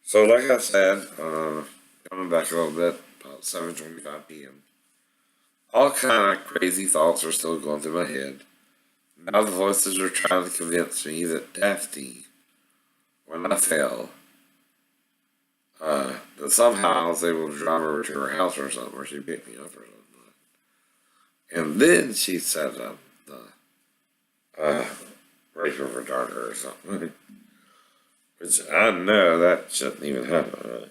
So, like I said, coming back a little bit, about 7:25 p.m. All kind of crazy thoughts are still going through my head. Now the voices are trying to convince me that Daphne, when I fell, that somehow I was able to drive her to her house or something, or she picked me up or something. And then she set up the rape of her daughter or something, which I know that shouldn't even happen. Really.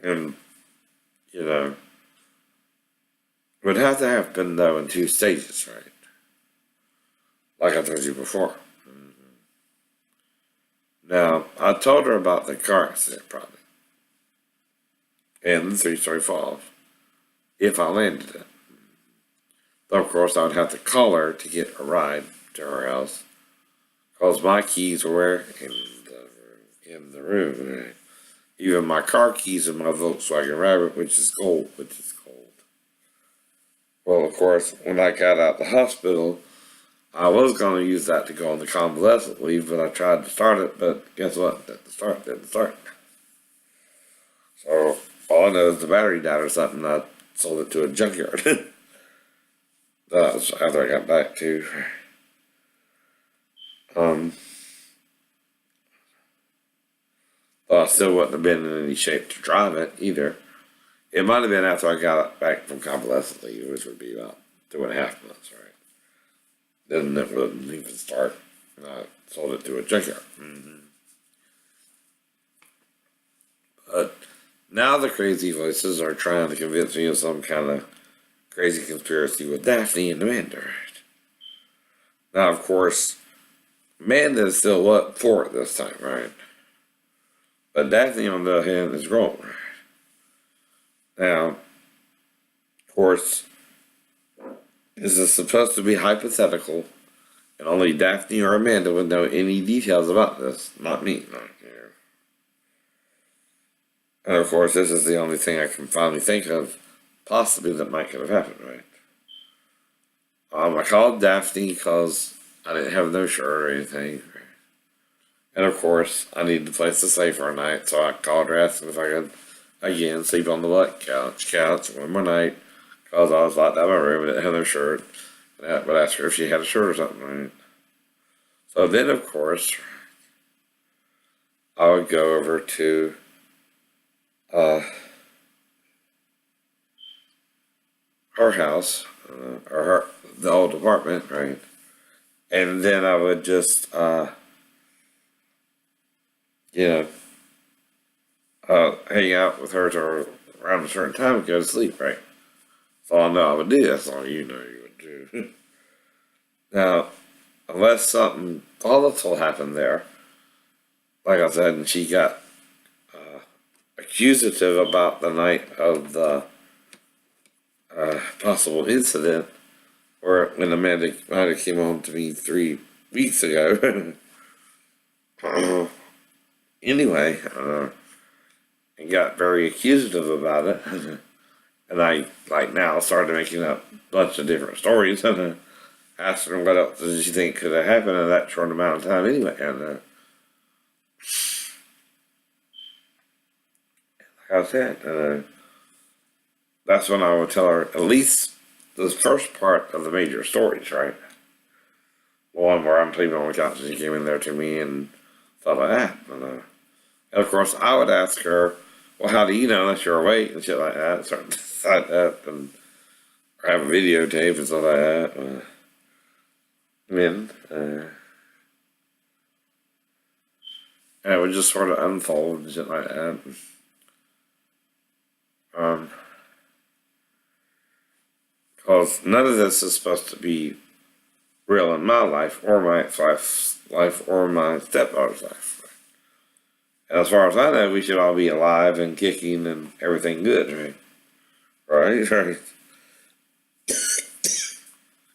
And you know, would have to happen though in two stages, right? Like I told you before. Now, I told her about the car accident probably and the three-story fall if I landed it. Though, of course, I would have to call her to get a ride to her house because my keys were in the room. Right? Even my car keys in my Volkswagen Rabbit, which is gold. Well, of course, when I got out the hospital, I was going to use that to go on the convalescent leave, but I tried to start it, but guess what? Didn't start. So, all I know is the battery died or something, I sold it to a junkyard. That was after I got back, too. Um, but I still wouldn't have been in any shape to drive it, either. It might have been after I got back from convalescent leave, which would be about 2.5 months, right? Then it wouldn't even start. And I sold it to a junkyard. But now the crazy voices are trying to convince me of some kind of crazy conspiracy with Daphne and Amanda. Right? Now, of course, Amanda is still up for it this time, right? But Daphne, on the other hand, is wrong. Right? Now, of course, this is supposed to be hypothetical, and only Daphne or Amanda would know any details about this, not me. And of course, this is the only thing I can finally think of, possibly, that might could have happened, right? I called Daphne because I didn't have no shirt or anything. And of course, I needed a place to stay for a night, so I called her asking if I could, again, sleep on the black couch one more night, because I was locked out of my room and didn't have no shirt. And I would ask her if she had a shirt or something, right? So then, of course, I would go over to her house, the old apartment, right? And then I would just, you know, hang out with her till around a certain time and go to sleep, right? That's all I know I would do. That's all you know you would do. Now, unless something volatile happened there, like I said, and she got accusative about the night of the possible incident, or when Amanda came home to me 3 weeks ago. Anyway, and got very accusative about it. And I, like now, started making up a bunch of different stories. And asked her what else did she think could have happened in that short amount of time anyway. And like I said, that's when I would tell her at least the first part of the major stories, right? The one where I'm sleeping on the couch and she came in there to me and stuff like that. And of course, I would ask her, well, how do you know that you're awake and shit like that? Start to set up and have a videotape and stuff like that. And it would just sort of unfold and shit like that. Because none of this is supposed to be real in my life or my wife's life or my stepdaughter's life. And as far as I know, we should all be alive and kicking and everything good, right? Right?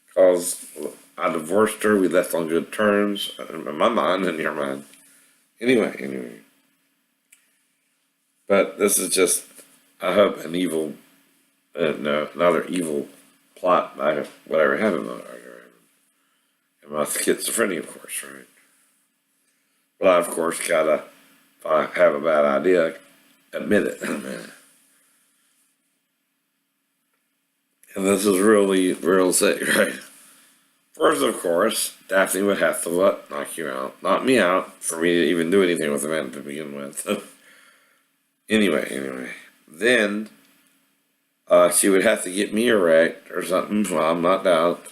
Because I divorced her, we left on good terms, in my mind and your mind. Anyway. But this is just, I hope, an evil, no, another evil plot by whatever happened. And my schizophrenia, of course, right? But I, of course, gotta, if I have a bad idea, admit it. And this is really real sick, right? First, of course, Daphne would have to what? Knock me out for me to even do anything with the man to begin with. Anyway. Then, she would have to get me erect or something while I'm knocked out.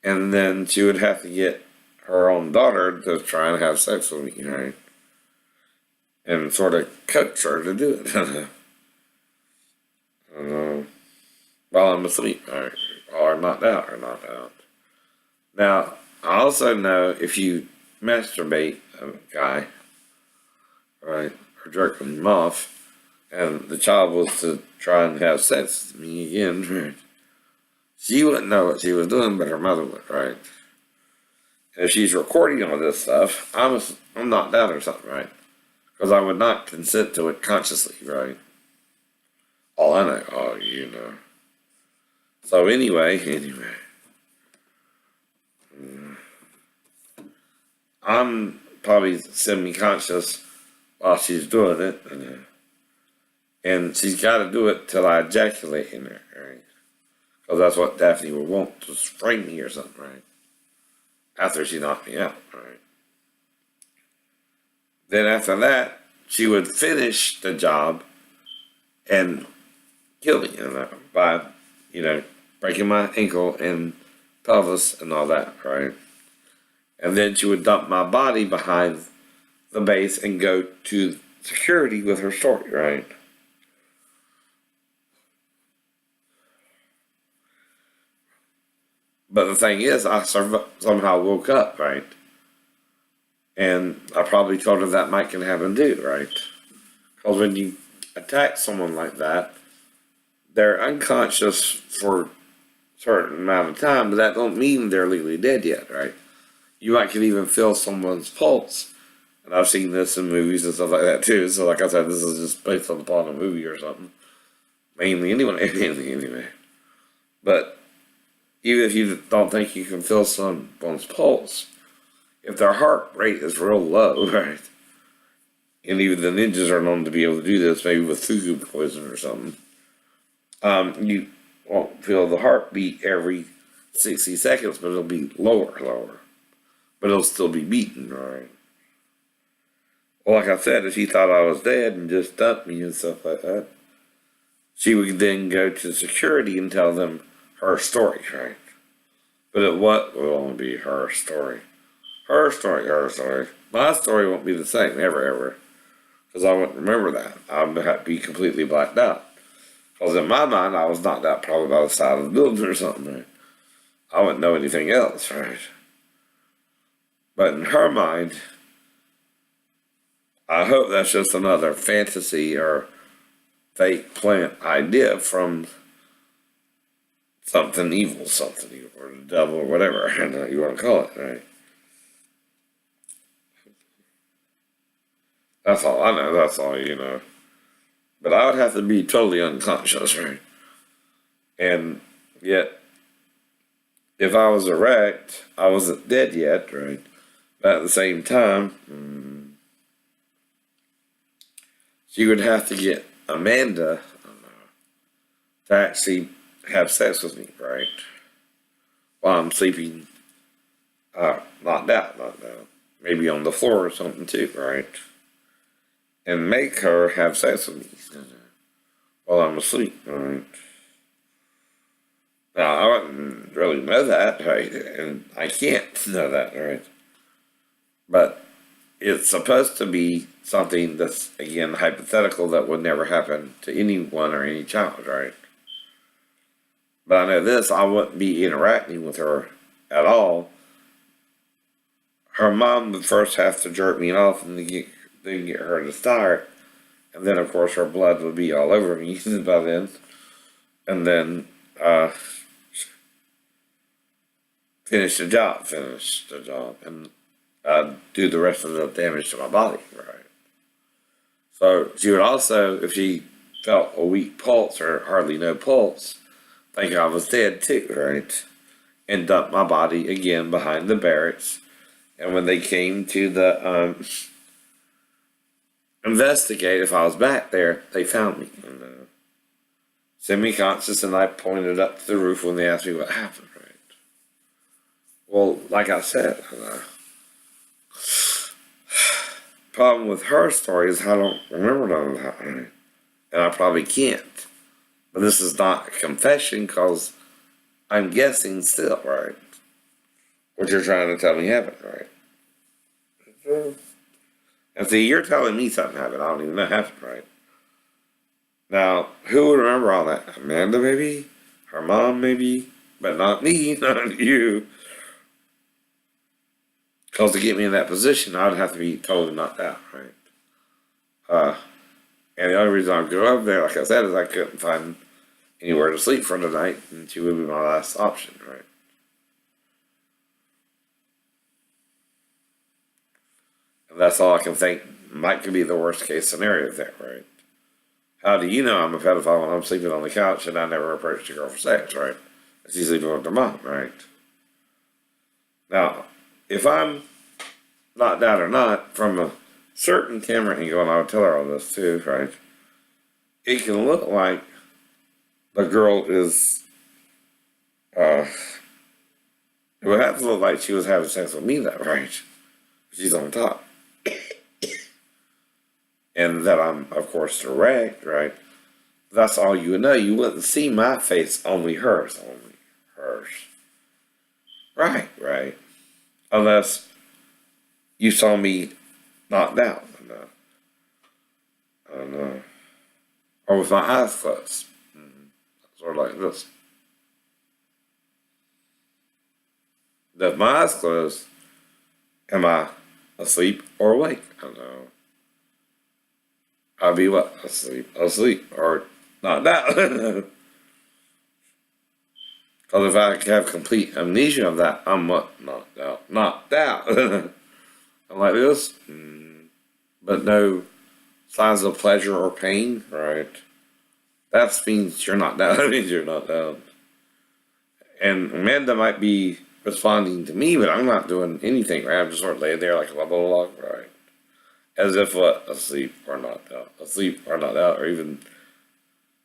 And then she would have to get her own daughter to try and have sex with me, right? And sort of coax her to do it. While I'm asleep, or knocked out. Now, I also know if you masturbate a guy, right, or jerk him off, and the child was to try and have sex with me again, right, she wouldn't know what she was doing, but her mother would, right? And if she's recording all this stuff, I'm knocked out or something, right? Because I would not consent to it consciously, right? All I know, So anyway, I'm probably semi-conscious while she's doing it, and she's got to do it till I ejaculate in her, right? Because that's what Daphne would want, to spring me or something, right? After she knocked me out, right? Then after that, she would finish the job and kill me, by, breaking my ankle and pelvis and all that, right? And then she would dump my body behind the base and go to security with her story, right? But the thing is, I somehow woke up, right? And I probably told her that might can happen too, right? Because when you attack someone like that, they're unconscious for a certain amount of time, but that don't mean they're legally dead yet, right? You might can even feel someone's pulse. And I've seen this in movies and stuff like that too. So like I said, this is just based upon a movie or something. Mainly anyway. But even if you don't think you can feel someone's pulse, if their heart rate is real low, right? And even the ninjas are known to be able to do this, maybe with fugu poison or something. You won't feel the heartbeat every 60 seconds, but it'll be lower. But it'll still be beating, right? Well, like I said, if she thought I was dead and just dumped me and stuff like that, she would then go to security and tell them her story, right? But it what will only be her story. Her story. My story won't be the same, ever. Because I wouldn't remember that. I'd be completely blacked out. Because in my mind, I was knocked out probably by the side of the building or something, right? I wouldn't know anything else, right? But in her mind, I hope that's just another fantasy or fake plant idea from something evil, or the devil, or whatever you want to call it, right? That's all I know, that's all you know. But I would have to be totally unconscious, right? And yet, if I was erect, I wasn't dead yet, right? But at the same time, she would have to get Amanda to actually have sex with me, right? While I'm sleeping, knocked out. Maybe on the floor or something too, right? And make her have sex with me while I'm asleep, right? Now, I wouldn't really know that, right? And I can't know that, right? But it's supposed to be something that's, again, hypothetical that would never happen to anyone or any child, right? But I know this, I wouldn't be interacting with her at all. Her mom would first have to jerk me off and then get her to start. And then, of course, her blood would be all over me by then. And then, finish the job. And do the rest of the damage to my body, right? So she would also, if she felt a weak pulse or hardly no pulse, think I was dead too, right? And dump my body again behind the barracks And when they came to the investigate if I was back there, they found me. And, semi-conscious, and I pointed up to the roof when they asked me what happened, right? Well, like I said, problem with her story is I don't remember none of that, right? And I probably can't. But this is not a confession because I'm guessing still, right? What you're trying to tell me happened, right? And see, you're telling me something happened. I don't even know what happened, right? Now, who would remember all that? Amanda, maybe? Her mom, maybe? But not me, not you. Because to get me in that position, I'd have to be totally knocked out, right? And the only reason I'd go up there, like I said, is I couldn't find anywhere to sleep for the night, and she would be my last option, right? And that's all I can think might could be the worst case scenario there, right? How do you know I'm a pedophile when I'm sleeping on the couch and I never approached a girl for sex, right? She's sleeping with her mom, right? Now, if I'm knocked out or not, from a certain camera angle, and I would tell her all this too, right? It can look like the girl is, it would have to look like she was having sex with me, that right? She's on top. And that I'm, of course, direct, right? That's all you would know. You wouldn't see my face, only hers, only hers. Right, right. Unless you saw me knocked out. I don't know. Or with my eyes closed. Sort of like this. If my eyes closed, am I asleep or awake? I don't know. I'll be what? Asleep, or knocked out. Because if I have complete amnesia of that, I'm what? Knocked out. I'm like this, but no signs of pleasure or pain, right? That means you're not down. That means you're not down. And Amanda might be responding to me, but I'm not doing anything, right? I'm just sort of laying there like a little log, right? As if what? Asleep or not out. Asleep or not out, or even,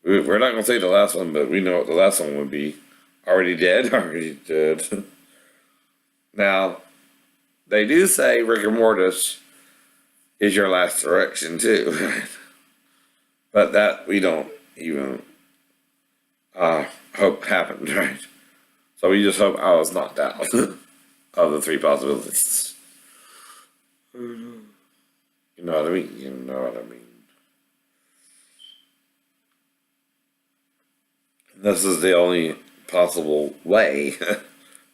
we're not going to say the last one, but we know what the last one would be. Already dead, already dead. Now, they do say rigor mortis is your last direction too, right? But that we don't even hope happened, right? So we just hope I was knocked out of the three possibilities. You know what I mean? You know what I mean. This is the only possible way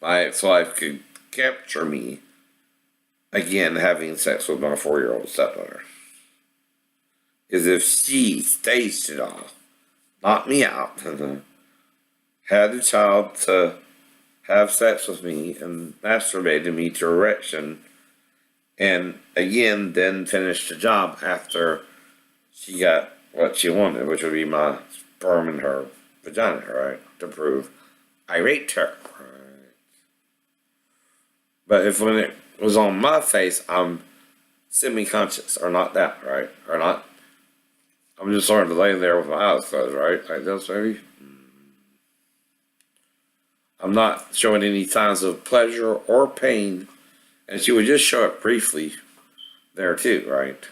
my ex-wife could capture me again having sex with my 4-year-old stepdaughter. Is if she staged it all, knocked me out, had the child to have sex with me and masturbated me to erection, and again then finished the job after she got what she wanted, which would be my sperm in her vagina, right? To prove I raped her. Right? But if when it was on my face, I'm semi-conscious or not that, right? Or not. I'm just sort of laying there with my eyes closed, right? Like this, maybe. I'm not showing any signs of pleasure or pain, and she would just show it briefly there too, right?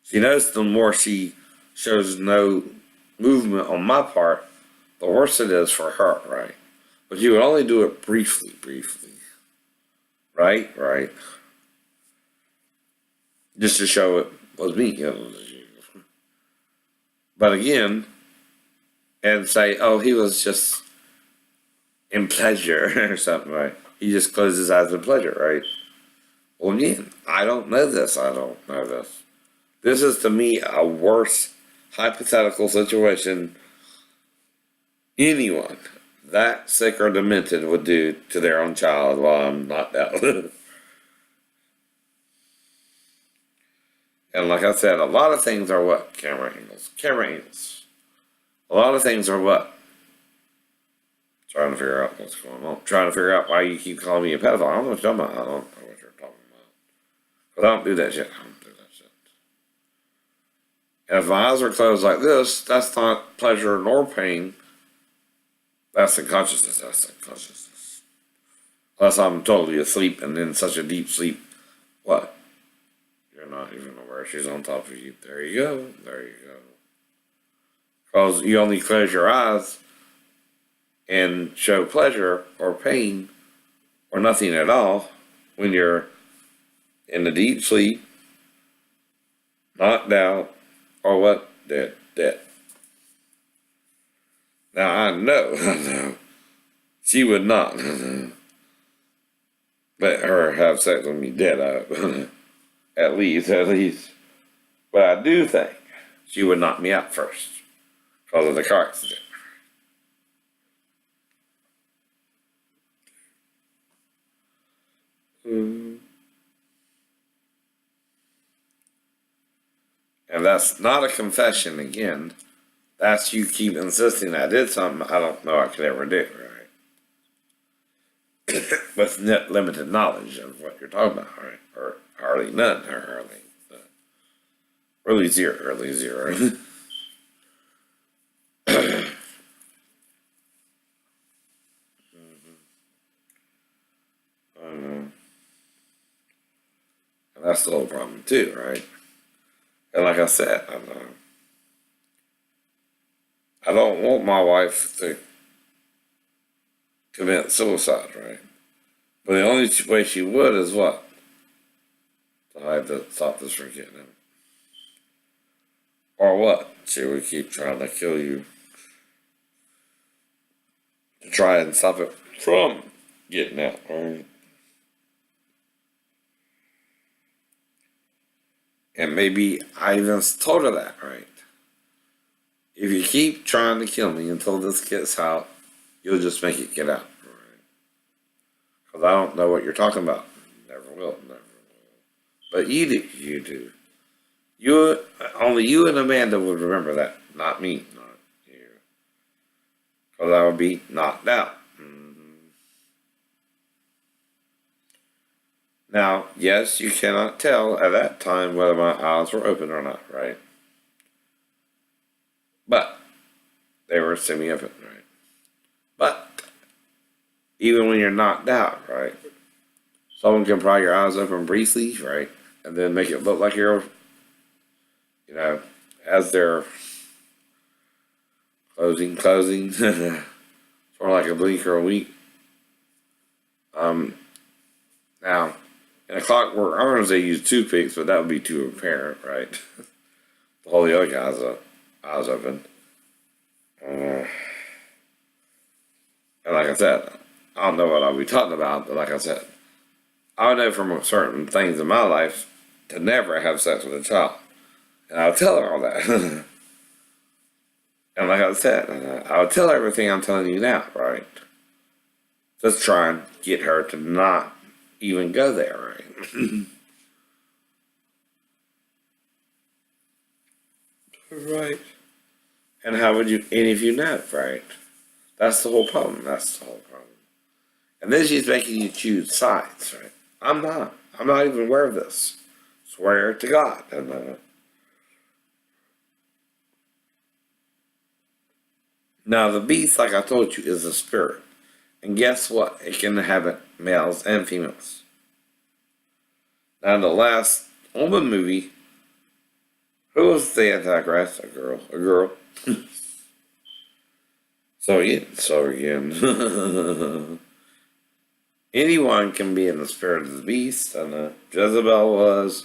She knows the more she shows no movement on my part, the worse it is for her, right? But you would only do it briefly. Right? Right. Just to show it was me. But again, and say, oh, he was just in pleasure or something, right? He just closed his eyes in pleasure, right? Well, again, I don't know this. I don't know this. This is to me a worse hypothetical situation anyone that sick or demented would do to their own child while I'm knocked out. And like I said, a lot of things are what? Camera angles. Camera angles. A lot of things are what? Trying to figure out what's going on. Trying to figure out why you keep calling me a pedophile. I don't know what you're talking about. I don't know what you're talking But I don't do that shit. I don't do that shit. And if my eyes are closed like this, that's not pleasure nor pain. That's unconsciousness. That's unconsciousness. Unless I'm totally asleep and in such a deep sleep. What? You're not even aware she's on top of you. There you go. There you go. Because you only close your eyes and show pleasure or pain or nothing at all when you're in a deep sleep, knocked out, or what? Dead. Dead. Now I know she would not let her have sex with me dead out. At least. But I do think she would knock me out first because of the car accident. And that's not a confession again. That's you keep insisting I did something I don't know I could ever do, right? With limited knowledge of what you're talking about, right? Or hardly none, or hardly. Really zero. And that's the whole problem too, right? And like I said, I don't want my wife to commit suicide, right? But the only way she would is what? To hide the stop this from getting out. Or what? She would keep trying to kill you to try and stop it from getting out, right? And maybe I even told her that, right? If you keep trying to kill me until this gets out, you'll just make it get out, right? Because I don't know what you're talking about. Never will. But you do. Only you and Amanda would remember that, not me, not you. Because I would be knocked out. Now, yes, you cannot tell at that time whether my eyes were open or not, right? But they were semi-open, right? But even when you're knocked out, right? Someone can pry your eyes open briefly, right? And then make it look like you're, as they're closing, sort of like a blink or a wink. Now, in a Clockwork Orange, they use toothpicks, but that would be too apparent, right? The whole the other guy's eyes open. And like I said, I don't know what I'll be talking about, but like I said, I know from certain things in my life to never have sex with a child. And I'll tell her all that. And like I said, I'll tell her everything I'm telling you now, right? Just try and get her to not even go there, right? Right. And how would you, any of you know, right? That's the whole problem. And then she's making you choose sides, right? I'm not even aware of this. Swear to God. And now the beast, like I told you, is a spirit. And guess what? It can inhabit males and females. Now the last Omen movie, who was the Antichrist? A girl. So again. Anyone can be in the spirit of the beast, and Jezebel was.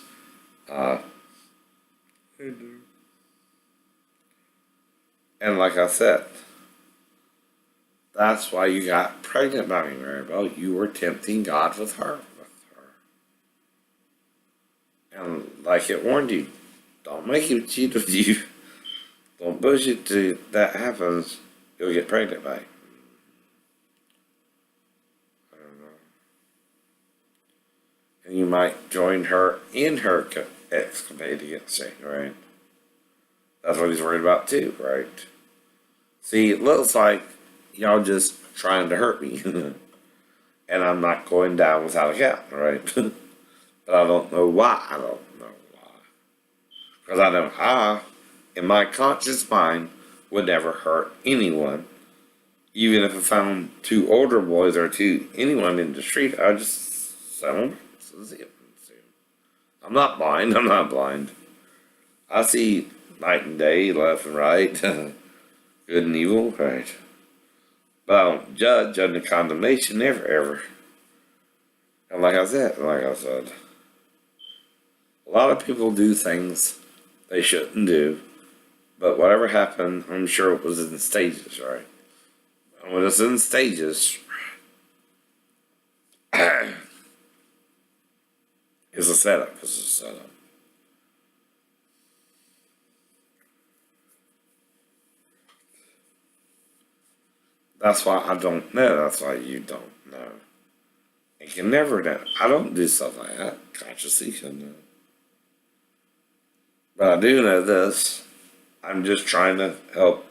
And like I said, that's why you got pregnant by me, Maribel. You were tempting God with her. And like it warned you, don't make him cheat with you. Don't push it to that happens, you'll get pregnant by him. I don't know. And you might join her in her escapade against Satan, right? That's what he's worried about too, right? See, it looks like y'all just trying to hurt me. And I'm not going down without a count, right? but I don't know why. I don't know why. Because I know I, in my conscious mind, would never hurt anyone. Even if I found two older boys or anyone in the street, I'd just sell them. I'm not blind. I'm not blind. I see night and day, left and right, good and evil, right? But I don't judge under condemnation, never, ever. And like I said, a lot of people do things they shouldn't do. But whatever happened, I'm sure it was in stages, right? And when it's in stages, it's a setup. It's a setup. That's why I don't know. That's why you don't know. You can never know. I don't do stuff like that. Consciously, can know. But I do know this. I'm just trying to help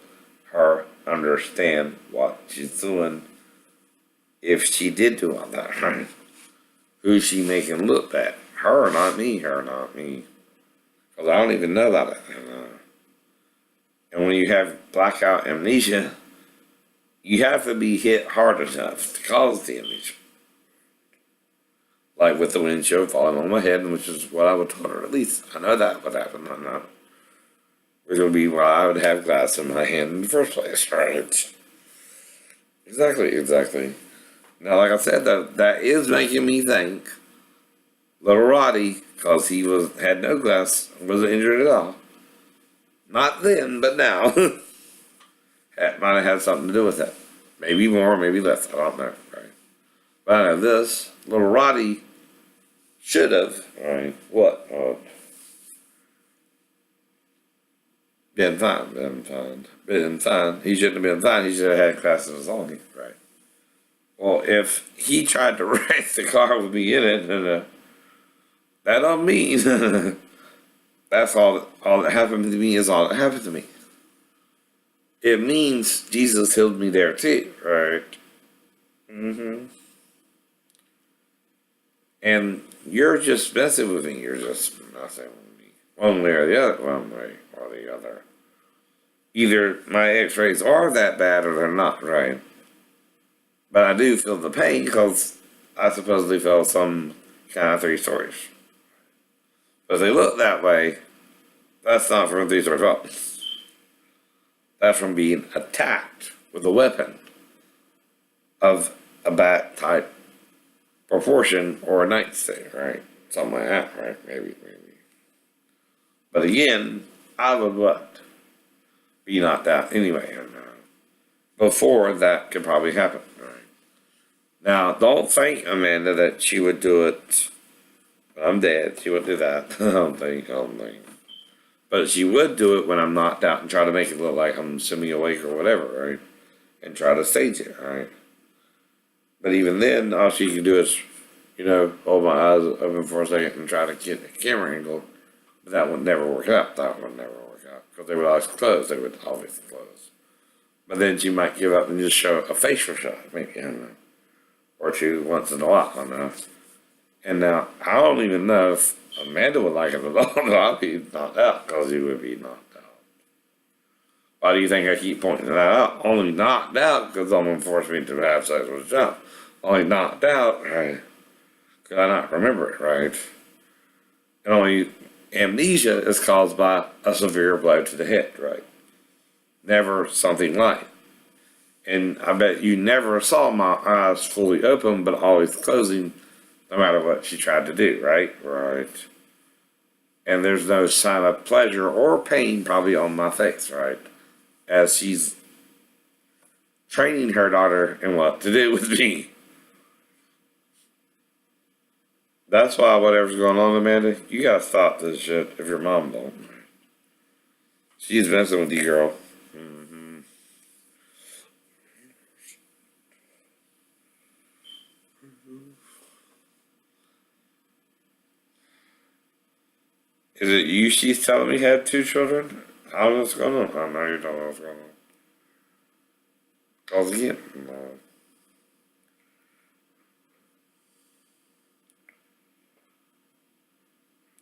her understand what she's doing. If she did do all that, right? Who's she making look bad? Her, not me. Her, not me. Because I don't even know that. And when you have blackout amnesia, you have to be hit hard enough to cause the amnesia. Like with the windshield falling on my head, which is what I would tell her. At least I know that would happen. I know. Which would be why I would have glass in my hand in the first place, right? Exactly. Now, like I said, that is making me think little Roddy, because he had no glass, wasn't injured at all. Not then, but now. That might have had something to do with it. Maybe more, maybe less. I don't know, right? But I know this. Little Roddy should have, right? What? Been fine. He shouldn't have been fine. He should have had classes on him, right? Well, if he tried to wreck the car with me in it, then that don't mean that's all that happened to me is all that happened to me. It means Jesus healed me there too, right? And you're just messing with me. You're just messing with me. One way or the other. One way or the other. Either my x-rays are that bad or they're not, right? But I do feel the pain because I supposedly fell some kind of 3 stories. But if they look that way, that's not from a 3-story fall. That's from being attacked with a weapon of a bat type proportion or a nightstick, right? Something like that, right? Maybe. But again, I would what? Be knocked out anyway. Before that could probably happen, right? Now, don't think, Amanda, that she would do it. I'm dead. She wouldn't do that. I don't think. But she would do it when I'm knocked out and try to make it look like I'm semi-awake or whatever, right? And try to stage it, right? But even then, all she can do is, hold my eyes open for a second and try to get a camera angle. But that would never work out. Because they would always close. They would obviously close. But then she might give up and just show a facial shot, maybe, I don't know. Or two once in a while, I don't know. And now, I don't even know if Amanda would like it at all, but I'd be knocked out because he would be knocked out. Why do you think I keep pointing that out? Only knocked out because someone forced me to have sex with a jump. Only knocked out, right? Could I not remember it, right? And only amnesia is caused by a severe blow to the head, right? Never something light. And I bet you never saw my eyes fully open, but always closing, no matter what she tried to do, right? Right. And there's no sign of pleasure or pain probably on my face, right? As she's training her daughter in what to do with me. That's why whatever's going on, Amanda, you gotta stop this shit if your mom don't. She's messing with you, girl. Is it you she's telling me had 2 children? How's this going on? I know you don't know what's going on. Cause again,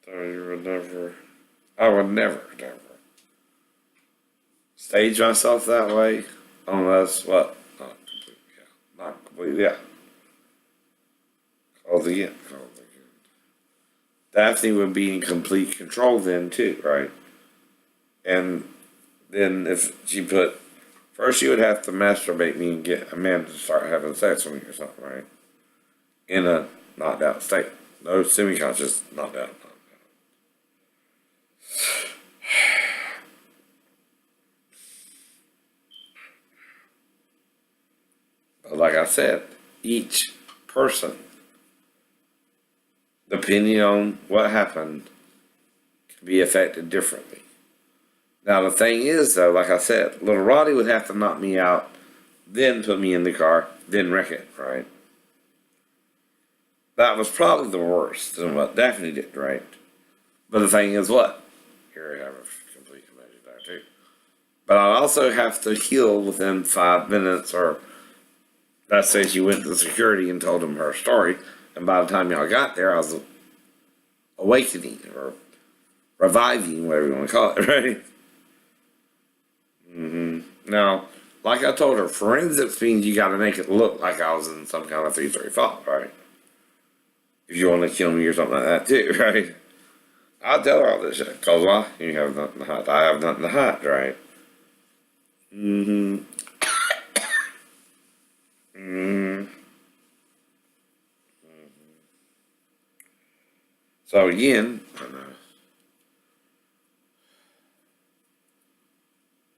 So you would never, I would never stage myself that way unless what? Not completely, yeah. Not completely, yeah. Cause again, cause again. Daphne would be in complete control then too, right? And then if she put, first she would have to masturbate me and get a man to start having sex with me or something, right? In a knocked out state. No semi-conscious knocked out. But like I said, each person, depending on what happened, can be affected differently. Now the thing is though, like I said, little Roddy would have to knock me out, then put me in the car, then wreck it, right? That was probably the worst than what Daphne did, right? But the thing is what? Here I have a complete image there too. But I also have to heal within 5 minutes, or let's say she went to the security and told him her story, and by the time y'all got there, I was awakening or reviving, whatever you want to call it, right? Now, like I told her, forensics means you got to make it look like I was in some kind of 335, right? If you want to kill me or something like that too, right? I'll tell her all this shit. Cause why? You have nothing to hide. I have nothing to hide, right? So again,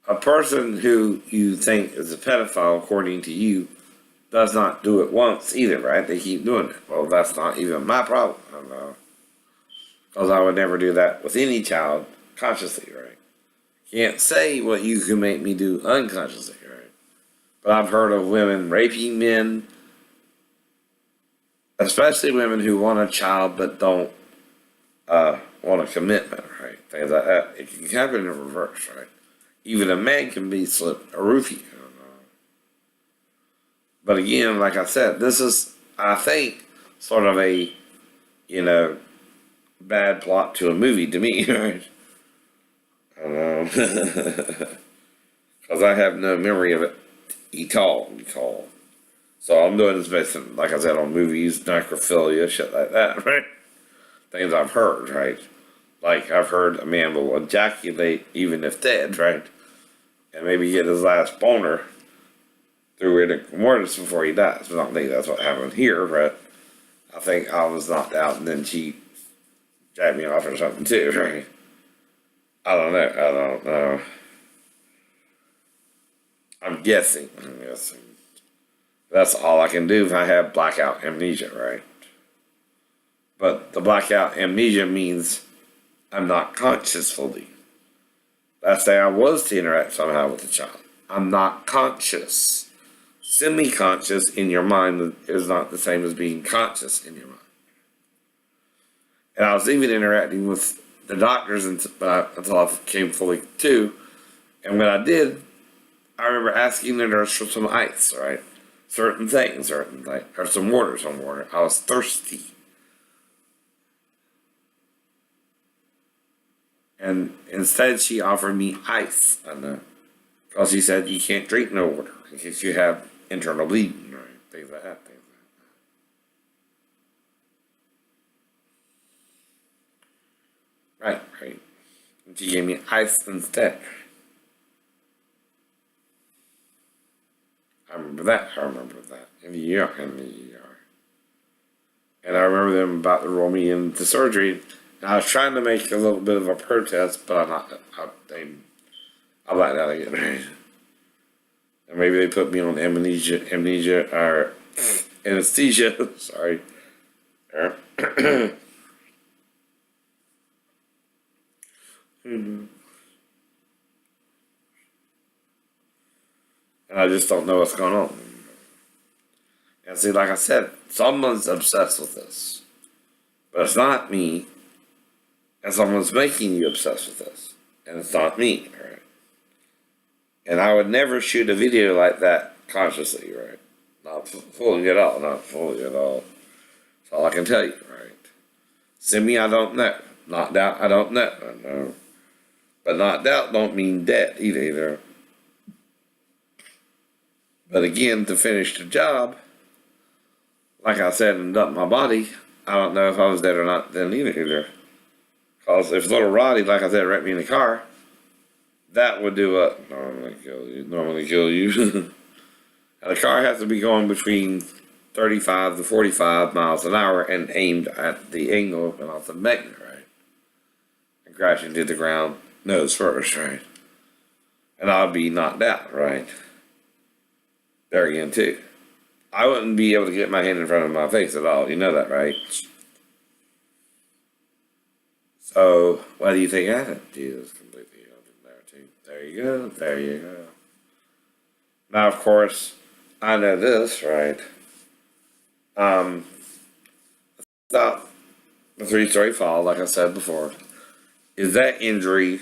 a person who you think is a pedophile, according to you, does not do it once either, right? They keep doing it. Well, that's not even my problem. Because I would never do that with any child consciously, right? Can't say what you can make me do unconsciously, right? But I've heard of women raping men, especially women who want a child but don't want a commitment, right? Things like that. It can happen in reverse, right? Even a man can be slipped a roofie. But again, like I said, this is, I think, sort of a, you know, bad plot to a movie to me, right? I don't know. Because I have no memory of it at all. So I'm doing this based on, like I said, on movies, necrophilia, shit like that, right? Things I've heard, right? Like I've heard a man will ejaculate even if dead, right? And maybe get his last boner through rigor mortis before he dies. But I don't think that's what happened here, right? I think I was knocked out and then she jacked me off or something too, right? I don't know. I'm guessing. That's all I can do if I have blackout amnesia, right? But the blackout amnesia means I'm not conscious fully. Let's say I was to interact somehow with the child. I'm not conscious. Semi-conscious in your mind is not the same as being conscious in your mind. And I was even interacting with the doctors until I came fully to. And when I did, I remember asking the nurse for some ice, right? Certain things, or some water. I was thirsty. And instead she offered me ice. Because she said you can't drink no water in case you have internal bleeding, right? Things like that. Right. And she gave me ice instead. I remember that. In the ER. And I remember them about to roll me into surgery. And I was trying to make a little bit of a protest, but I blacked out again. And maybe they put me on amnesia or anesthesia. Sorry. And I just don't know what's going on. And see, like I said, someone's obsessed with this. But it's not me. And someone's making you obsessed with this. And it's not me, right? And I would never shoot a video like that consciously, right? Not fully at all. That's all I can tell you, right? Simi, I don't know. knocked out, I don't know. No. But knocked out don't mean dead either. But again, to finish the job, like I said, and dump my body, I don't know if I was dead or not then either. Because if little Roddy, like I said, wrecked me in the car, that would do what? Normally kill you. And the car has to be going between 35 to 45 miles an hour and aimed at the angle and off the magnet, right? And crashing to the ground nose first, right? And I'll be knocked out, right? There again, too. I wouldn't be able to get my hand in front of my face at all. You know that, right? So, what do you think happened? Jesus, completely open there, too. There you go. There you go. Now, of course, I know this, right? Stop the three-story fall, like I said before, is that injury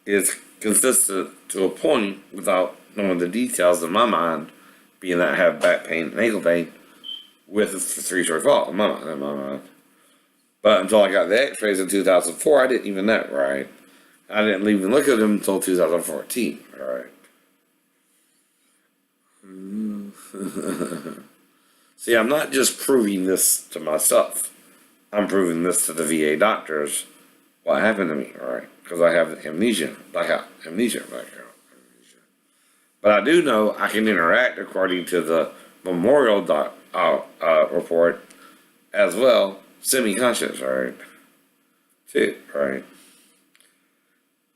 is consistent to a point without knowing the details in my mind, being that I have back pain and ankle pain with the three-story fall in my mind. But until I got the x-rays in 2004, I didn't even know, right? I didn't even look at them until 2014, right? See, I'm not just proving this to myself. I'm proving this to the VA doctors. What happened to me, right? Because I have amnesia, blackout amnesia. But I do know I can interact according to the memorial report as well, semi-conscious, right? Too, right?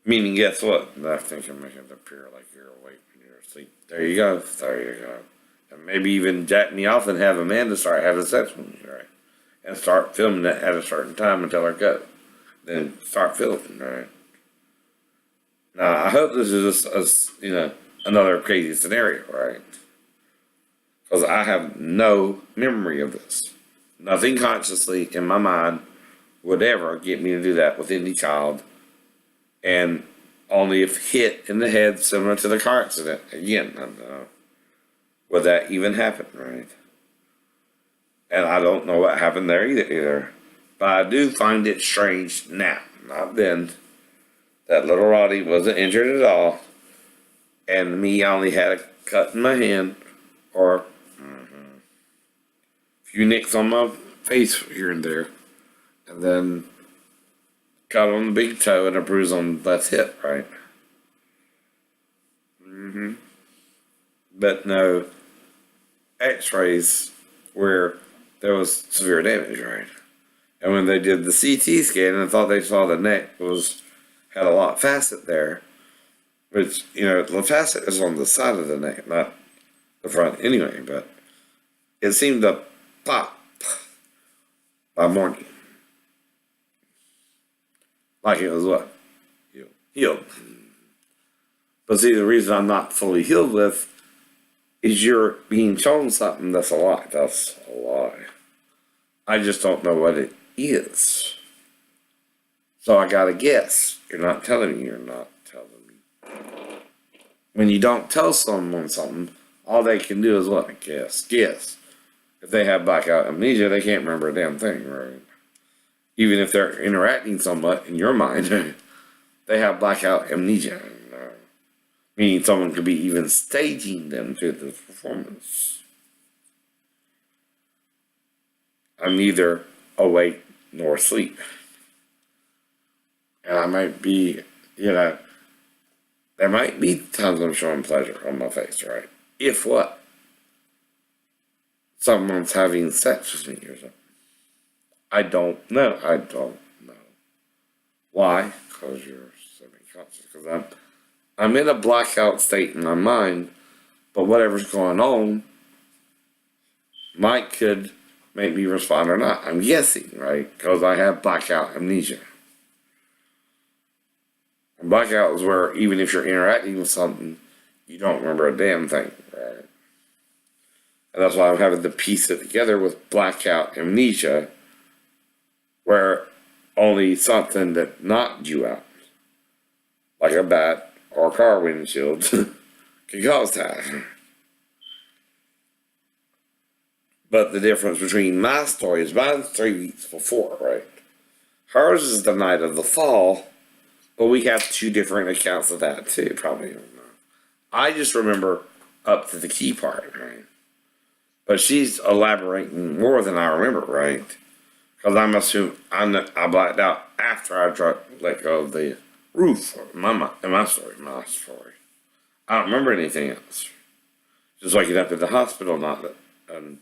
Meaning, guess what? Nothing can make it appear like you're awake when you're asleep. There you go. There you go. And maybe even jack me off and have Amanda start having sex with me, right? And start filming it at a certain time and tell her go. Then start filming, right? Now, I hope this is just, another crazy scenario, right? Because I have no memory of this. Nothing consciously in my mind would ever get me to do that with any child. And only if hit in the head similar to the car accident. Again, I don't know. Would that even happen, right? And I don't know what happened there either. But I do find it strange now, not then, that little Roddy wasn't injured at all. And me only had a cut in my hand or a few nicks on my face here and there. And then cut on the big toe and a bruise on the left hip, right? But no x-rays where there was severe damage, right? And when they did the CT scan, I thought they saw the neck had a lot of facet there. Which, the facet is on the side of the neck, not the front anyway, but it seemed to pop by morning. Like it was what? Healed. But see, the reason I'm not fully healed with is you're being shown something that's a lie. That's a lie. I just don't know what it is. So I gotta guess. You're not telling me you're not telling me. When you don't tell someone something, all they can do is what? Guess. Guess. If they have blackout amnesia, they can't remember a damn thing, right? Even if they're interacting somewhat in your mind, they have blackout amnesia. Meaning someone could be even staging them to the performance. I'm neither awake nor asleep. And I might be, there might be times I'm showing pleasure on my face, right? If what? Someone's having sex with me or something. I don't know. Why? Because you're semi-conscious. Because I'm in a blackout state in my mind, but whatever's going on could make me respond or not. I'm guessing, right? Because I have blackout amnesia. And blackout is where even if you're interacting with something, you don't remember a damn thing, right? And that's why I'm having to piece it together with blackout amnesia, where only something that knocked you out, like a bat or a car windshield, can cause that. But the difference between my story is mine's 3 weeks before, right? Hers is the night of the fall, but we have two different accounts of that too, probably. I just remember up to the key part, right? But she's elaborating more than I remember, right? Because I'm assuming I blacked out after I let go of the roof. My story. I don't remember anything else. Just waking up at the hospital, not that, and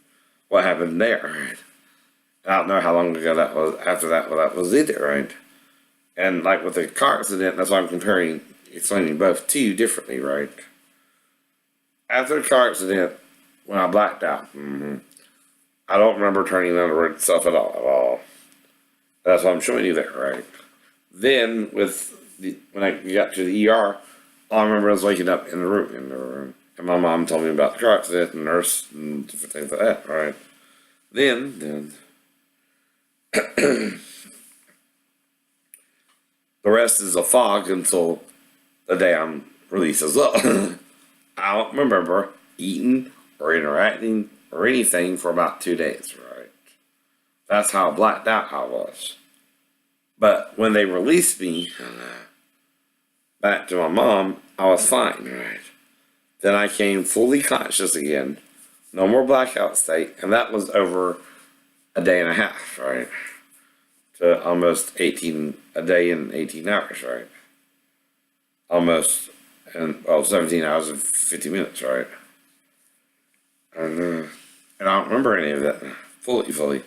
what happened there, right? I don't know how long ago that was. After that, well, that was either, right? And like with the car accident, that's why I'm explaining both to you differently, right? After the car accident, when I blacked out, I don't remember turning on the road itself at all. That's what I'm showing you there, right? Then when I got to the ER, all I remember was waking up in the room, and my mom told me about the car accident and the nurse and different things like that, right? Then the rest is a fog until the day I'm released as well. I don't remember eating or interacting or anything for about 2 days, right? That's how blacked out I was. But when they released me back to my mom, I was fine, right? Then I came fully conscious again. No more blackout state. And that was over a day and a half, right? To almost 18, a day and 18 hours, right? Almost, 17 hours and 50 minutes, right? And I don't remember any of that fully.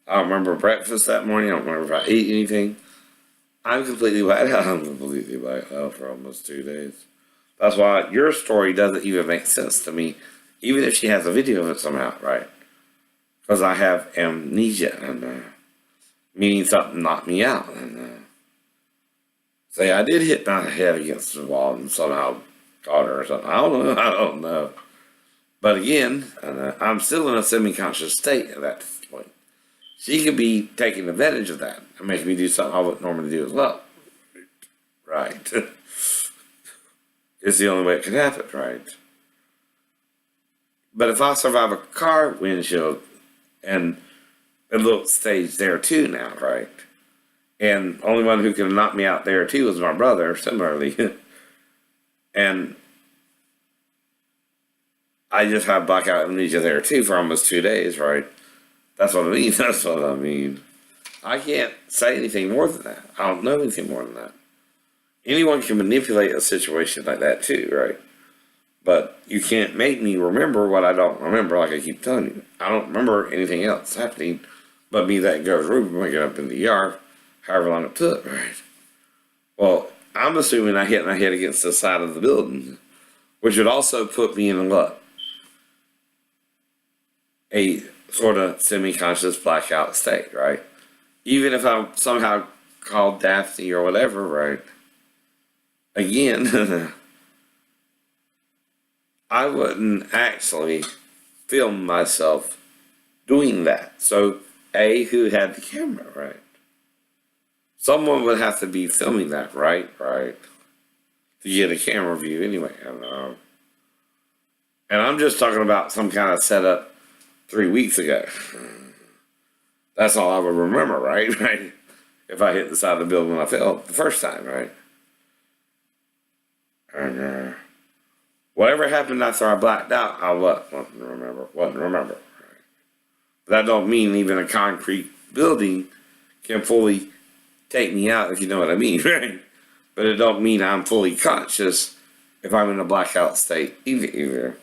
I don't remember breakfast that morning. I don't remember if I ate anything. I'm completely blacked out. I'm completely blacked out for almost 2 days. That's why your story doesn't even make sense to me, even if she has a video of it somehow, right? Because I have amnesia, and meaning something knocked me out, and say I did hit my head against the wall and somehow caught her or something. I don't know. But again, I'm still in a semi-conscious state at that point. She could be taking advantage of that and making me do something I wouldn't normally do as well. Right. It's the only way it could happen, right? But if I survive a car windshield, and a little stage there too now, right? And only one who could have knocked me out there too was my brother, similarly. And I just had blackout amnesia there too for almost 2 days, right? That's what I mean. That's what I mean. I can't say anything more than that. I don't know anything more than that. Anyone can manipulate a situation like that too, right? But you can't make me remember what I don't remember, like I keep telling you. I don't remember anything else happening but me that goes room waking up in the ER, however long it took, right? Well, I'm assuming I hit my head against the side of the building, which would also put me in what? A sort of semi-conscious blackout state, right? Even if I somehow called Daphne or whatever, right? Again, I wouldn't actually film myself doing that. So, who had the camera, right? Someone would have to be filming that, right? Right. To get a camera view anyway. And I'm just talking about some kind of setup 3 weeks ago. That's all I would remember, right? Right. If I hit the side of the building when I fell the first time, right? And whatever happened after I blacked out, I wasn't remember. Right? But that don't mean even a concrete building can fully take me out, if you know what I mean, right? But it don't mean I'm fully conscious if I'm in a blackout state either.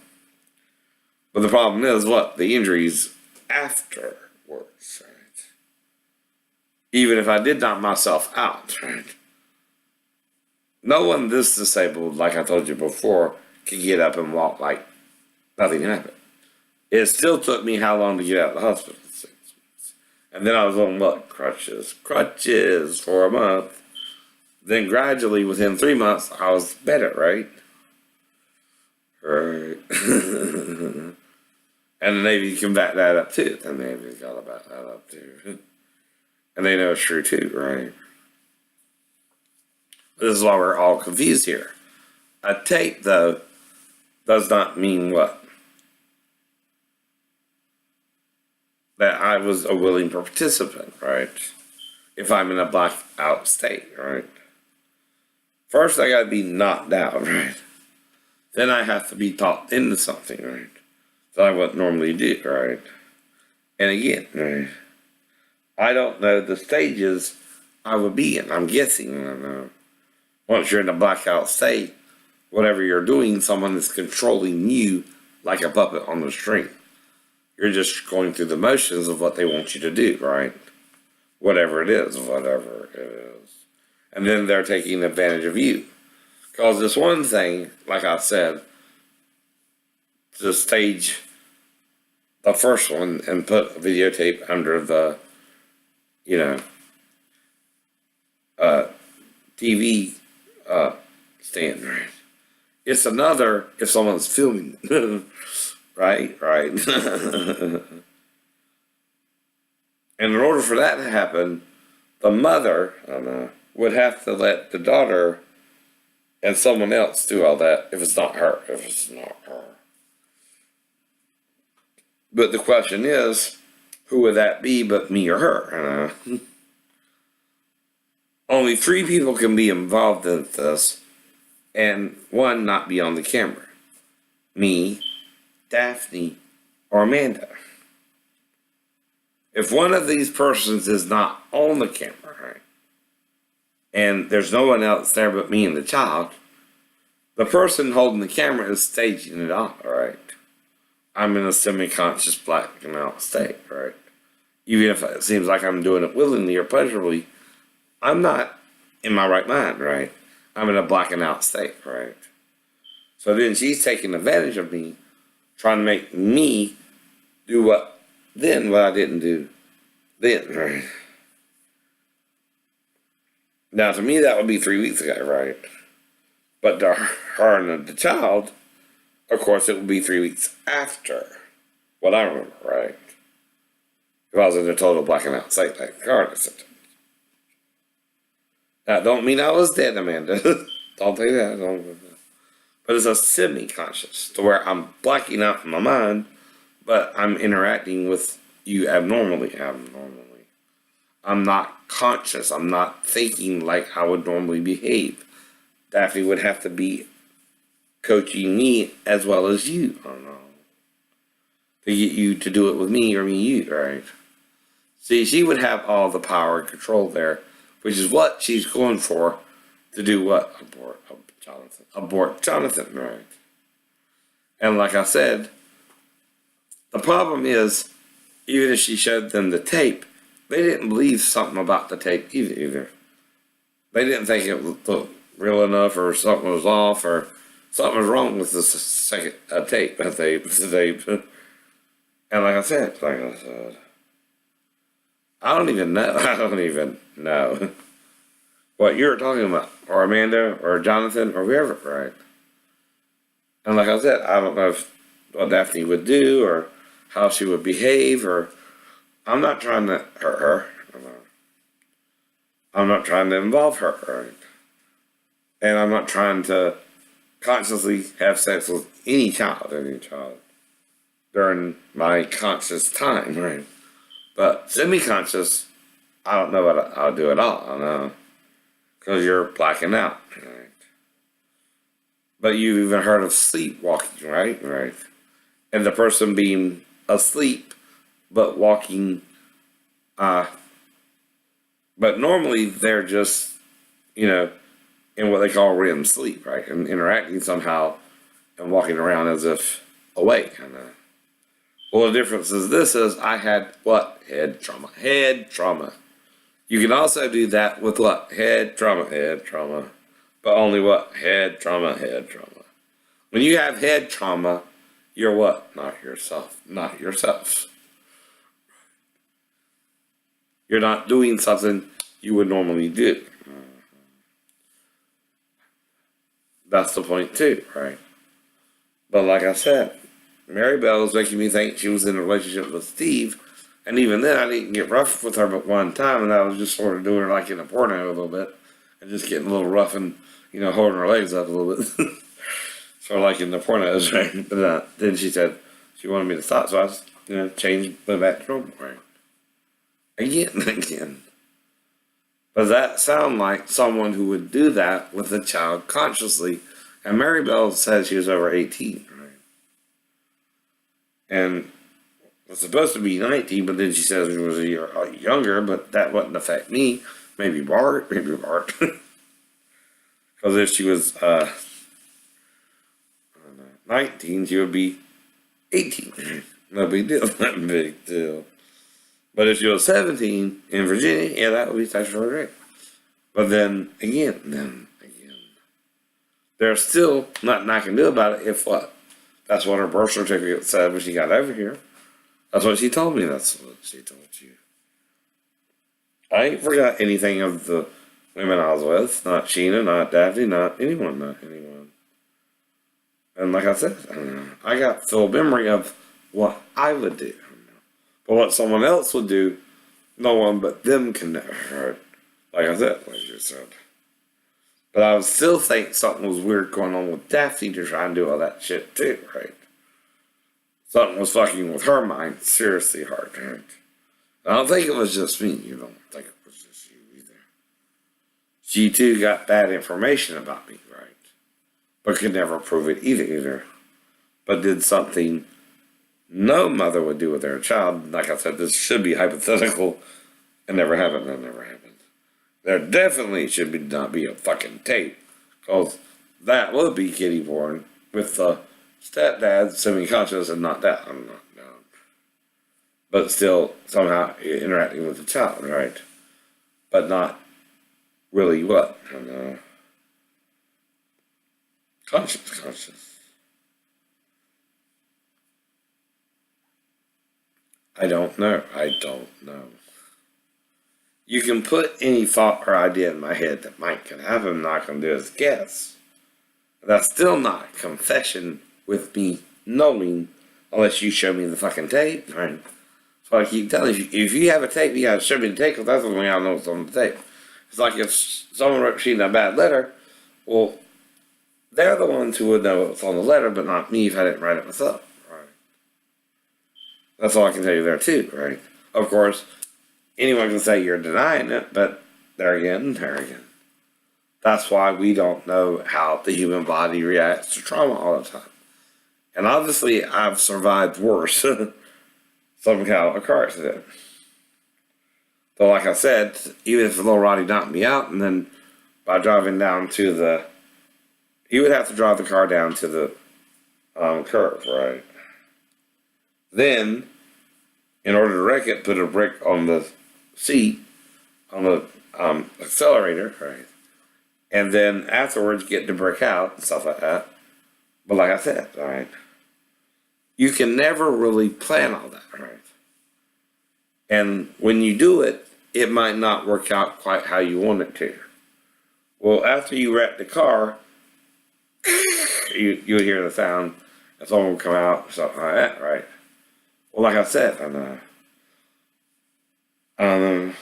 But the problem is what? The injuries afterwards, right? Even if I did knock myself out, right? No one this disabled, like I told you before, can get up and walk like nothing happened. It still took me how long to get out of the hospital? 6 weeks. And then I was on what? Crutches for a month. Then gradually, within 3 months, I was better, right? Right. And the Navy can back that up too. The Navy's got to back that up too. And they know it's true too, right? This is why we're all confused here. A tape, though, does not mean what? That I was a willing participant, right? if I'm in a blackout state, right? First, I gotta be knocked out, right? Then I have to be talked into something, right? That I wouldn't normally do, right? And again, right? I don't know the stages I would be in. I'm guessing, I don't know. Once you're in a blackout state, whatever you're doing, someone is controlling you like a puppet on the string. You're just going through the motions of what they want you to do, right? Whatever it is. And then they're taking advantage of you. Because this one thing, like I said, to stage the first one and put a videotape under the, TV stand, right? It's another if someone's filming, right? And in order for that to happen, the mother would have to let the daughter and someone else do all that if it's not her. But the question is, who would that be but me or her? Only 3 people can be involved in this, and 1 not be on the camera. Me, Daphne, or Amanda. If one of these persons is not on the camera, right, and there's no one else there but me and the child, the person holding the camera is staging it all, right? I'm in a semi-conscious blacking out state, right? Even if it seems like I'm doing it willingly or pleasurably, I'm not in my right mind, right? I'm in a blacking out state, right? So then she's taking advantage of me, trying to make me do what I didn't do then, right? Now, to me, that would be 3 weeks ago, right? But to her and the child, of course, it would be 3 weeks after what I remember, right? If I was in a total blacking out state, like car symptoms. That don't mean I was dead, Amanda. Don't think that. But it's a semi-conscious, to where I'm blacking out in my mind, but I'm interacting with you abnormally. I'm not conscious. I'm not thinking like I would normally behave. Daphne would have to be coaching me as well as you. I don't know. To get you to do it with me or me you, right? See, she would have all the power and control there, which is what she's going for to do what? Abort Jonathan, right? And like I said, the problem is, even if she showed them the tape, they didn't believe something about the tape either. They didn't think it looked real enough, or something was off, or something was wrong with the second tape. And like I said, I don't even know what you're talking about, or Amanda, or Jonathan, or whoever, right? And like I said, I don't know what Daphne would do, or how she would behave, or I'm not trying to hurt her. I'm not trying to involve her, right? And I'm not trying to consciously have sex with any child during my conscious time, right? But semi-conscious, I don't know what I'll do at all. I don't know. Because you're blacking out, right? But you've even heard of sleepwalking, right? Right. And the person being asleep, but walking, but normally they're just, in what they call REM sleep, right? And interacting somehow and walking around as if awake, Well, the difference is I had what? Head trauma. You can also do that with what? Head trauma. But only what? Head trauma. When you have head trauma, you're what? Not yourself. You're not doing something you would normally do. That's the point too, right? But like I said, Mary Bell was making me think she was in a relationship with Steve. And even then, I didn't get rough with her but one time, and I was just sort of doing her like in a porno a little bit, and just getting a little rough and, holding her legs up a little bit. Sort of like in the pornos, right? But then she said she wanted me to stop, so I just, went back to normal, right? Again. But that sound like someone who would do that with a child consciously. And Mary Bell said she was over 18, right? And was supposed to be 19, but then she says she was a year younger, but that wouldn't affect me. Maybe Bart. Because if she was 19, she would be 18. No big deal. Not big deal. But if she was 17 in Virginia, yeah, that would be statutory rape. But then again, there's still nothing I can do about it if what? That's what her birth certificate said when she got over here. That's what she told me. That's what she told you. I ain't forgot anything of the women I was with. Not Sheena, not Daphne, not anyone. And like I said, I got full memory of what I would do. But what someone else would do, no one but them can know. Right? Like I said, like you said. But I would still think something was weird going on with Daphne to try and do all that shit too, right? Something was fucking with her mind seriously hard, right? I don't think it was just me. You don't think it was just you either. She too got bad information about me, right? But could never prove it either. But did something no mother would do with their child. Like I said, this should be hypothetical. It never happened. That never happened. There definitely should not be a fucking tape. Because that would be kiddie porn with the stepdad semi-conscious and not that. I'm not down. But still somehow interacting with the child, right? But not really what? Conscious. I don't know. You can put any thought or idea in my head that might can happen. I'm not going to do is guess. That's still not confession with me knowing unless you show me the fucking tape. Right? So I keep telling you, if you have a tape, you got to show me the tape because that's the way I know it's on the tape. It's like if someone wrote Sheena a bad letter, well, they're the ones who would know it's on the letter, but not me if I didn't write it myself. Right? That's all I can tell you there too, right? Of course, anyone can say you're denying it, but there again. That's why we don't know how the human body reacts to trauma all the time. And obviously, I've survived worse. Some kind of a car accident. So like I said, even if little Roddy knocked me out, and then by driving down to the... He would have to drive the car down to the curve, right? Then, in order to wreck it, put a brick on the seat, on the accelerator, right? And then afterwards get the brick out and stuff like that. But like I said, right, you can never really plan all that, right? And when you do it, it might not work out quite how you want it to. Well, after you wreck the car, you'll hear the sound and someone will come out or something like that, right? Well, like I said, if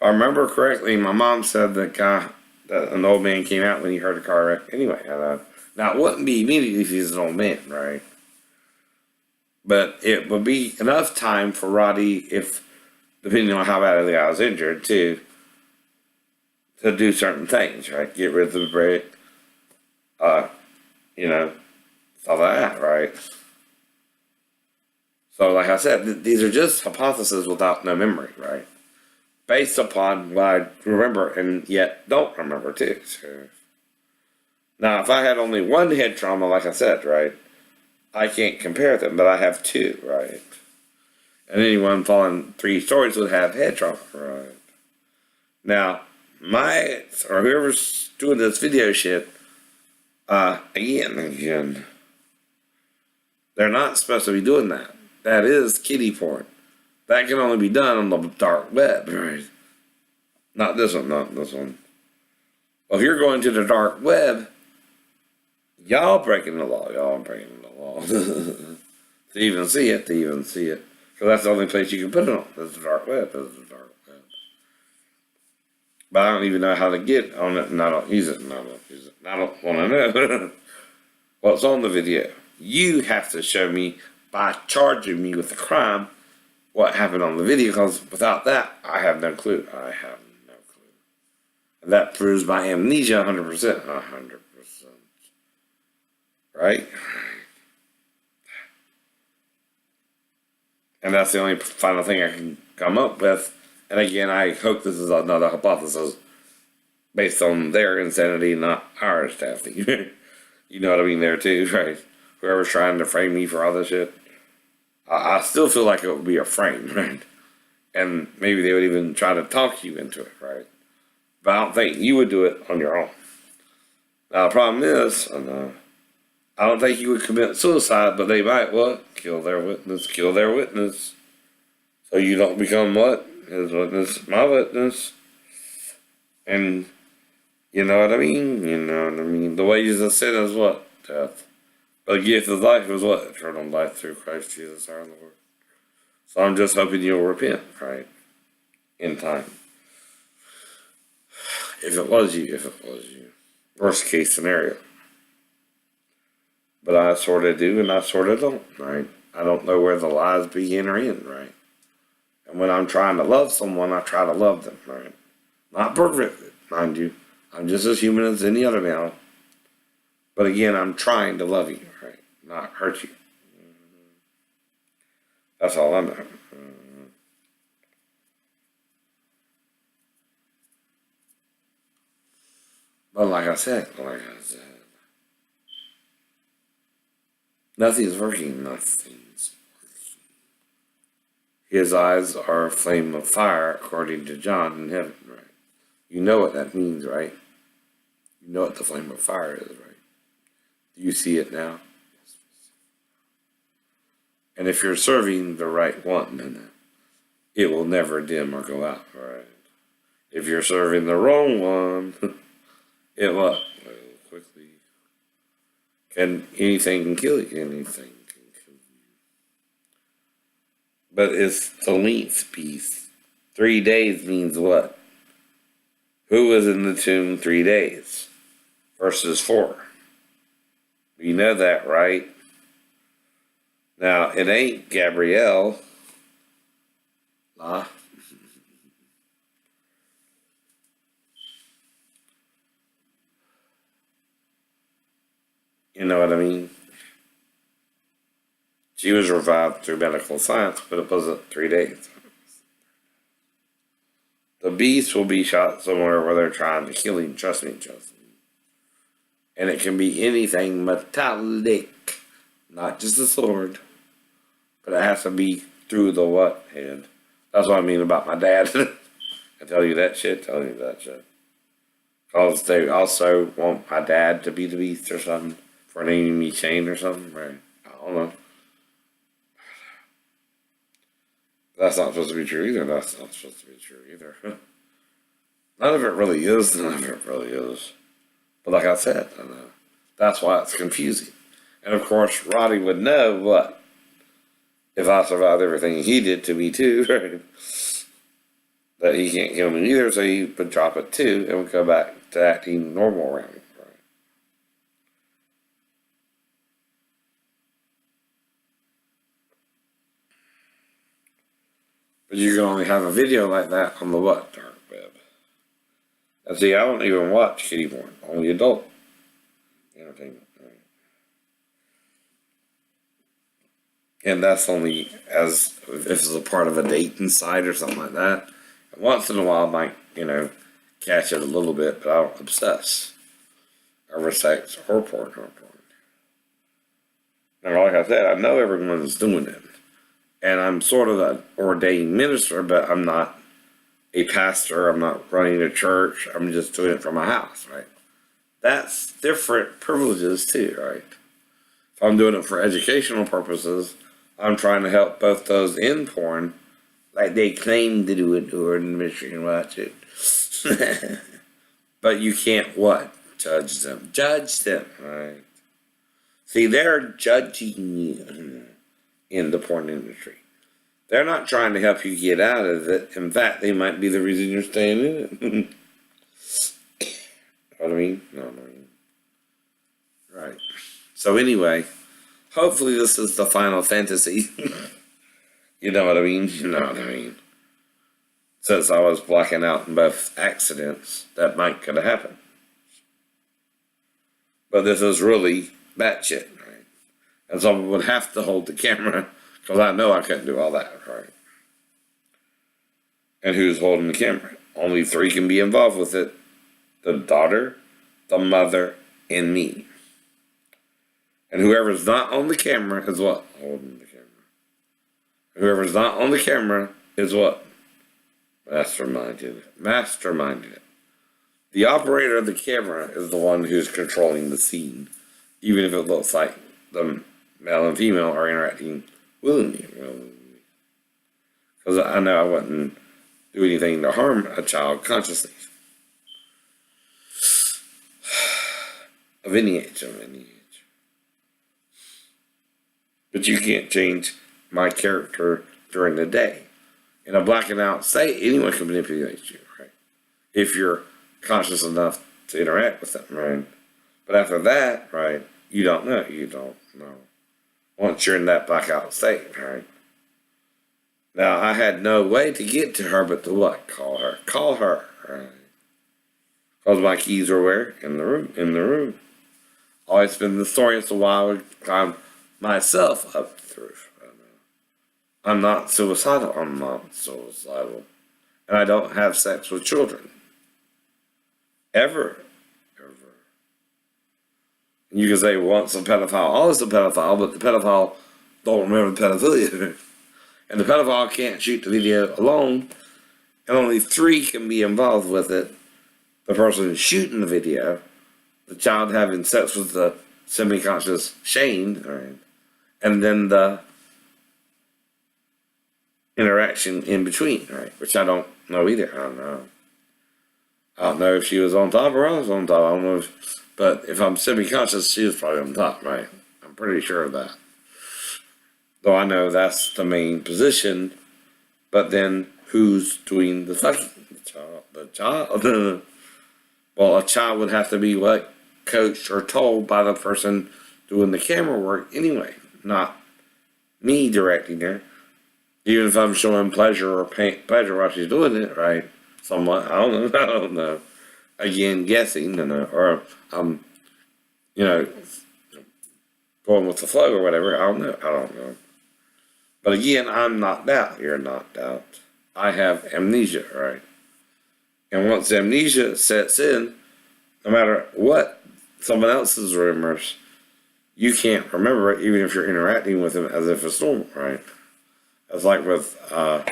I remember correctly, my mom said that an old man came out when he heard a car wreck. Anyway, now it wouldn't be immediately if he's an old man, right? But it would be enough time for Roddy, if depending on how badly I was injured, to do certain things, right? Get rid of the brick, stuff like that, right? So, like I said, these are just hypotheses without no memory, right? Based upon what I remember and yet don't remember too. So. Now, if I had only one head trauma, like I said, right, I can't compare them, but I have two, right? And anyone falling 3 stories would have head trauma, right? Now, or whoever's doing this video shit, again, they're not supposed to be doing that. That is kiddie porn. That can only be done on the dark web, right? Not this one. Well, if you're going to the dark web, y'all breaking the law. To even see it. Because that's the only place you can put it on. That's the dark web. But I don't even know how to get on it, and I don't use it, I don't want to know what's on the video. You have to show me by charging me with the crime what happened on the video, because without that, I have no clue. And that proves my amnesia 100%. 100%. Right? And that's the only final thing I can come up with. And again, I hope this is another hypothesis based on their insanity, not ours, Daphne. You know what I mean there too, right? Whoever's trying to frame me for all this shit. I still feel like it would be a frame, right? And maybe they would even try to talk you into it, right? But I don't think you would do it on your own. Now the problem is, I don't think you would commit suicide, but they might what? Kill their witness. So you don't become what? His witness, my witness. And you know what I mean? You know what I mean? The wages of sin is what? Death. But the gift of life is what? Eternal life through Christ Jesus our Lord. So I'm just hoping you'll repent, right? In time. If it was you. Worst case scenario. But I sort of do and I sort of don't, right? I don't know where the lies begin or end, right? And when I'm trying to love someone, I try to love them, right? Not perfect, mind you. I'm just as human as any other male. But again, I'm trying to love you, right? Not hurt you. That's all I know. But like I said, nothing's working, nothing's working. His eyes are a flame of fire, according to John in heaven, right? You know what that means, right? You know what the flame of fire is, right? Do you see it now? And if you're serving the right one, then it will never dim or go out, right? If you're serving the wrong one, it what? Well, quickly. Anything can kill you. Anything can kill you. But it's the length piece. 3 days means what? Who was in the tomb 3 days versus 4? You know that, right? Now, it ain't Gabrielle. You know what I mean? She was revived through medical science, but it wasn't 3 days. The beast will be shot somewhere where they're trying to kill him. Trust me. And it can be anything metallic. Not just a sword. But it has to be through the what head. That's what I mean about my dad. I tell you that shit. Because they also want my dad to be the beast or something. For naming me Shane or something. Right? I don't know. That's not supposed to be true either. None of it really is. But like I said, that's why it's confusing. And of course, Roddy would know what? If I survived everything he did to me too, right? That he can't kill me either, so he would drop it too, and would go back to acting normal around me, right? But you can only have a video like that on the what? Dark web. And see, I don't even watch kitty porn, only adult entertainment. Right? And that's only as if it's a part of a dating site or something like that. And once in a while, I might, catch it a little bit, but I don't obsess over sex or porn. Now, like I said, I know everyone's doing it. And I'm sort of an ordained minister, but I'm not a pastor. I'm not running a church. I'm just doing it from my house, right? That's different privileges too, right? If I'm doing it for educational purposes, I'm trying to help both those in porn, like they claim to do it, or in Michigan, watch it. But you can't what? Judge them, right? See, they're judging you in the porn industry. They're not trying to help you get out of it. In fact, they might be the reason you're staying in it. Know what I mean? No, right. So anyway, hopefully this is the final fantasy. You know what I mean? since I was blacking out in both accidents, that might could have happened. But this is really batshit, right? And someone would have to hold the camera, because I know I couldn't do all that, right? And who's holding the camera? Only three can be involved with it: the daughter, the mother, and me. And whoever's not on the camera is what? Holding the camera. Whoever's not on the camera is what? Masterminded it. The operator of the camera is the one who's controlling the scene, even if it looks like the male and female are interacting willingly. Because I know I wouldn't do anything to harm a child consciously. Of any age. But you can't change my character during the day. In a blacking out state, anyone can manipulate you, right? If you're conscious enough to interact with them, right? But after that, right, you don't know. Once you're in that blackout state, right? Now, I had no way to get to her but to what? Call her, right? Because my keys were where? In the room. Always been the story as to why I would climb myself up the roof. I'm not suicidal. And I don't have sex with children. Ever. And you can say once a pedophile, always a pedophile, but the pedophile don't remember the pedophilia. And the pedophile can't shoot the video alone, and only three can be involved with it: the person shooting the video, the child having sex with the semi-conscious Shane, right? And then the interaction in between, right? Which I don't know either. I don't know if she was on top or I was on top. I don't know but if I'm semi-conscious, she was probably on top, right? I'm pretty sure of that. Though I know that's the main position, but then who's doing the fucking? The child. Well, a child would have to be what? Coached or told by the person doing the camera work anyway, not me directing her. Even if I'm showing pleasure or pleasure while she's doing it, right? Somewhat, I don't know. Again, guessing, or I'm, going with the flow or whatever. I don't know. But again, I'm knocked out. You're knocked out. I have amnesia, right? And once amnesia sets in, no matter what someone else's remembers, you can't remember it, even if you're interacting with them as if it's normal, right? It's like with the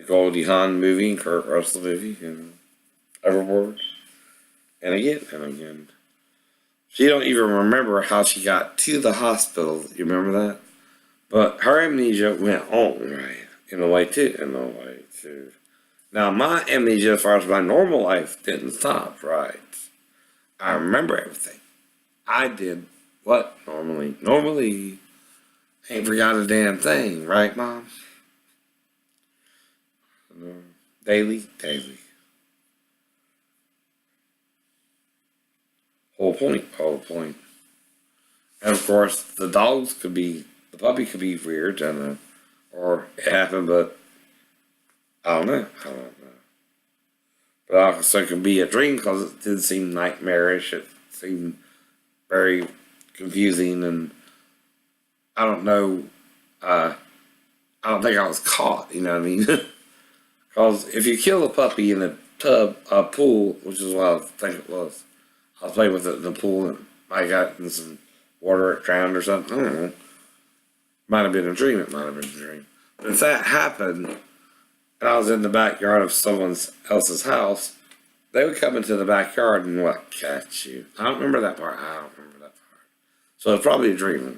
Goldie Hawn movie, Kurt Russell movie, Overboard. And again. She don't even remember how she got to the hospital. You remember that? But her amnesia went on, right? In a way too. Now, my amnesia, as far as my normal life, didn't stop, right? I remember everything. I did what normally? Normally, ain't forgot a damn thing, right, Mom? Daily. Whole point. And of course, the puppy could be weird, or it happened, but I don't know. But also it could be a dream because it did seem nightmarish. It seemed very confusing, and I don't know. I don't think I was caught. You know what I mean? Because if you kill a puppy in a pool, which is what I think it was. I was playing with it in the pool and I got in some water, it drowned or something. I don't know. Might have been a dream. But if that happened and I was in the backyard of someone else's house, they would come into the backyard and catch you. I don't remember that part. So it's probably a dream.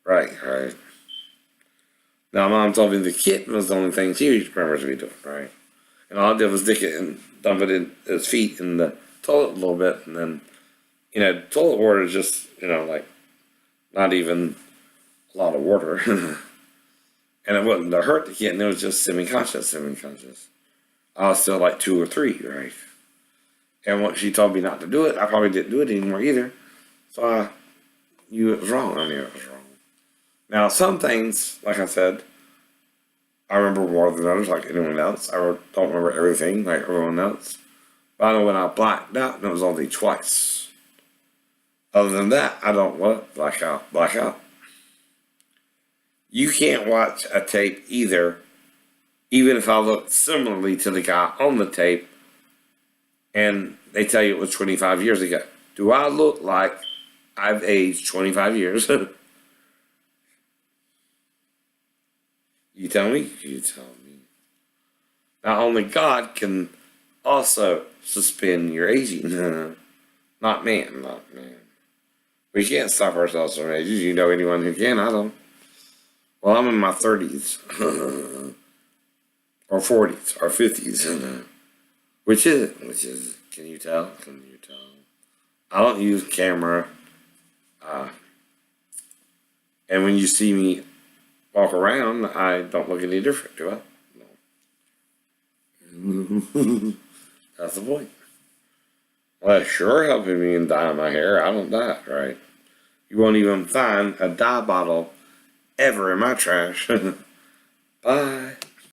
Right. Now, Mom told me the kitten was the only thing she remembers me doing, right? And all I did was stick it and dump it in his feet in the toilet a little bit, and then, toilet water is just, not even a lot of water. And it wasn't to hurt the kitten, it was just semi-conscious. I was still like 2 or 3, right? And once she told me not to do it, I probably didn't do it anymore either. So I knew it was wrong. Now, some things, like I said, I remember more than others, like anyone else. I don't remember everything like everyone else. But I know when I blacked out, and it was only twice. Other than that, I don't what? Black out, black out. You can't watch a tape either, even if I look similarly to the guy on the tape, and they tell you it was 25 years ago. Do I look like I've aged 25 years? You tell me? You tell me. Not only God can also suspend your aging. Not man, not man. We can't stop ourselves from ages. You know anyone who can? I don't. Well, I'm in my 30s. Or 40s. Or 50s. Which is it? Which is, can you tell? Can you tell? I don't use camera. And when you see me walk around, I don't look any different, do I? No. That's the point. Well, it's sure helping me in dyeing my hair. I don't dye it, right? You won't even find a dye bottle ever in my trash. Bye.